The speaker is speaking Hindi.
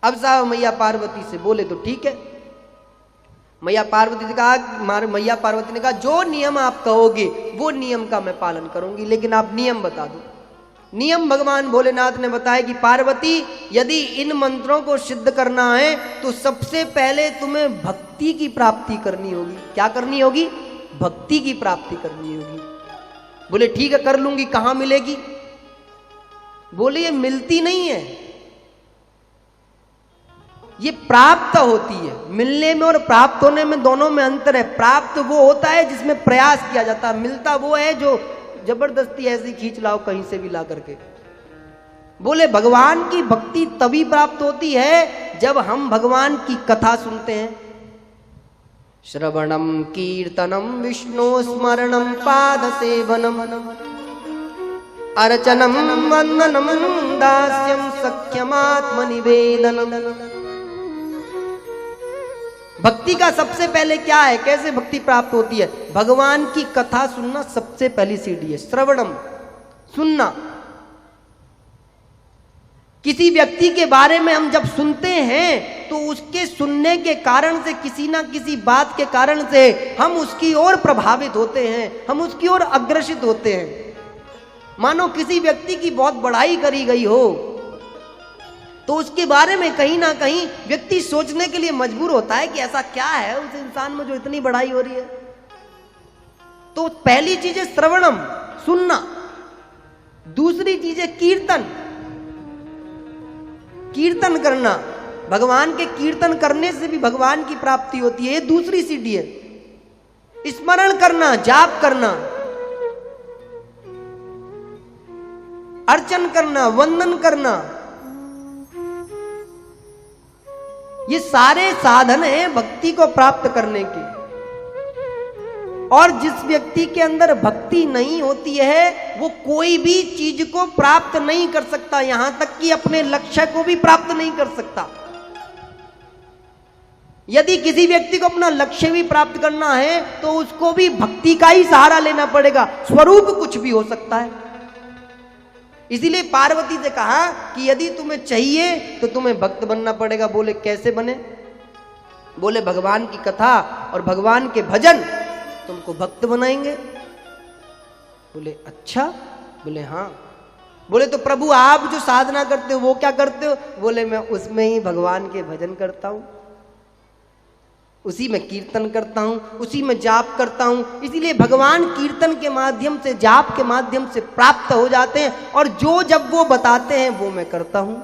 अब साहब मैया पार्वती से बोले तो ठीक है। मैया पार्वती ने कहा जो नियम आप कहोगे वो नियम का मैं पालन करूंगी, लेकिन आप नियम बता दो। नियम भगवान भोलेनाथ ने बताया कि पार्वती यदि इन मंत्रों को सिद्ध करना है तो सबसे पहले तुम्हें भक्ति की प्राप्ति करनी होगी। क्या करनी होगी? भक्ति की प्राप्ति करनी होगी। बोले ठीक है कर लूंगी, कहां मिलेगी? बोले ये मिलती नहीं है, ये प्राप्त होती है। मिलने में और प्राप्त होने में दोनों में अंतर है। प्राप्त वो होता है जिसमें प्रयास किया जाता है, मिलता वो है जो जबरदस्ती ऐसी खींच लाओ कहीं से भी ला करके। बोले भगवान की भक्ति तभी प्राप्त होती है जब हम भगवान की कथा सुनते हैं। श्रवणम कीर्तनम विष्णु स्मरणम पाद सेवनम अर्चनम वंदनम दास्यम सख्यमात्म निवेदनम। भक्ति का सबसे पहले क्या है? कैसे भक्ति प्राप्त होती है? भगवान की कथा सुनना सबसे पहली सीढ़ी है। श्रवणम, सुनना। किसी व्यक्ति के बारे में हम जब सुनते हैं तो उसके सुनने के कारण से, किसी ना किसी बात के कारण से हम उसकी ओर प्रभावित होते हैं, हम उसकी ओर अग्रसित होते हैं। मानो किसी व्यक्ति की बहुत बड़ाई करी गई हो तो उसके बारे में कहीं ना कहीं व्यक्ति सोचने के लिए मजबूर होता है कि ऐसा क्या है उस इंसान में जो इतनी बड़ाई हो रही है। तो पहली चीज है श्रवणम, सुनना। दूसरी चीज है कीर्तन, कीर्तन करना। भगवान के कीर्तन करने से भी भगवान की प्राप्ति होती है, ये दूसरी सीढ़ी है। स्मरण करना, जाप करना, अर्चन करना, वंदन करना, ये सारे साधन हैं भक्ति को प्राप्त करने के। और जिस व्यक्ति के अंदर भक्ति नहीं होती है वो कोई भी चीज को प्राप्त नहीं कर सकता, यहां तक कि अपने लक्ष्य को भी प्राप्त नहीं कर सकता। यदि किसी व्यक्ति को अपना लक्ष्य भी प्राप्त करना है तो उसको भी भक्ति का ही सहारा लेना पड़ेगा। स्वरूप कुछ भी हो सकता है। इसीलिए पार्वती से कहा कि यदि तुम्हें चाहिए तो तुम्हें भक्त बनना पड़ेगा। बोले कैसे बने? बोले भगवान की कथा और भगवान के भजन तुमको भक्त बनाएंगे। बोले अच्छा? बोले हाँ। बोले तो प्रभु आप जो साधना करते हो वो क्या करते हो? बोले मैं उसमें ही भगवान के भजन करता हूं, उसी में कीर्तन करता हूं, उसी में जाप करता हूं। इसीलिए भगवान कीर्तन के माध्यम से, जाप के माध्यम से प्राप्त हो जाते हैं और जो जब वो बताते हैं वो मैं करता हूं।